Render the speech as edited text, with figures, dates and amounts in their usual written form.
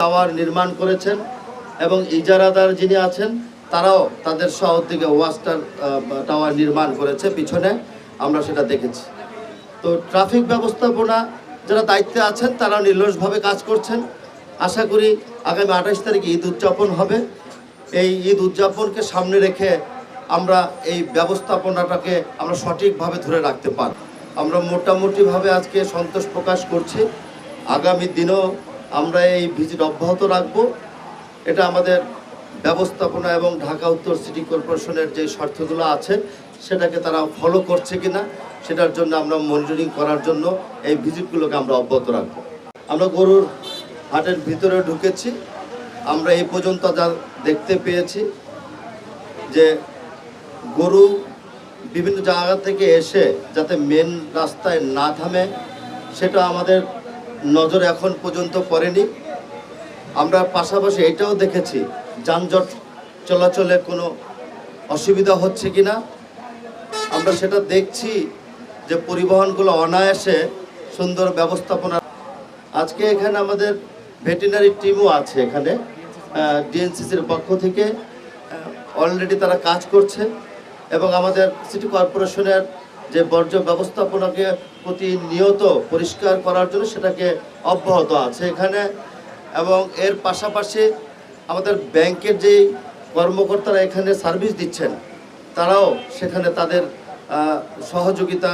Tower নির্মাণ করেছেন এবং ইজারাদার যিনি আছেন তারাও তাদের সহযোগে ওয়াস্টার টাওয়ার নির্মাণ করেছে পিছনে, আমরা সেটা দেখেছি। তো ট্রাফিক ব্যবস্থাপনা যারা দায়িত্বে আছেন তারা নির্লসভাবে কাজ করছেন। আশা করি আগামী 28 তারিখে ঈদ উদযাপন হবে। এই ঈদ উদযাপনকে সামনে রেখে আমরা এই ব্যবস্থাপনাটাকে আমরা সঠিকভাবে ধরে রাখতে পারি। আমরা মোটামুটিভাবে আজকে সন্তোষ প্রকাশ করছি। আগামী দিনেও আমরা এই ভিজিট অব্যাহত রাখব। এটা আমাদের ব্যবস্থাপনা এবং ঢাকা উত্তর সিটি কর্পোরেশনের যে শর্তগুলো আছে সেটাকে তারা ফলো করছে কিনা সেটার জন্য আমরা মনিটরিং করার জন্য এই ভিজিটগুলোকে আমরা অব্যাহত রাখব। আমরা গরুর হাটের ভিতরে ঢুকেছি। আমরা এই পর্যন্ত যা দেখতে পেয়েছি যে গরু বিভিন্ন জায়গা থেকে এসে যাতে মেন রাস্তায় না থামে সেটা আমাদের নজর এখন পর্যন্ত পড়েনি। আমরা পাশাপাশি এটাও দেখেছি যানজট চলাচলে কোনো অসুবিধা হচ্ছে কিনা। আমরা সেটা দেখছি যে পরিবহনগুলো অনায়াসে সুন্দর ব্যবস্থাপনা। আজকে এখানে আমাদের ভেটেরিনারি টিমও আছে, এখানে ডিএনসিসির পক্ষ থেকে অলরেডি তারা কাজ করছে এবং আমাদের সিটি কর্পোরেশনের যে বর্জ্য ব্যবস্থাপনাকে প্রতিনিয়ত পরিষ্কার করার জন্য সেটাকে অব্যাহত আছে এখানে। এবং এর পাশাপাশি আমাদের ব্যাংকের যেই কর্মকর্তারা এখানে সার্ভিস দিচ্ছেন তারাও সেখানে তাদের সহযোগিতা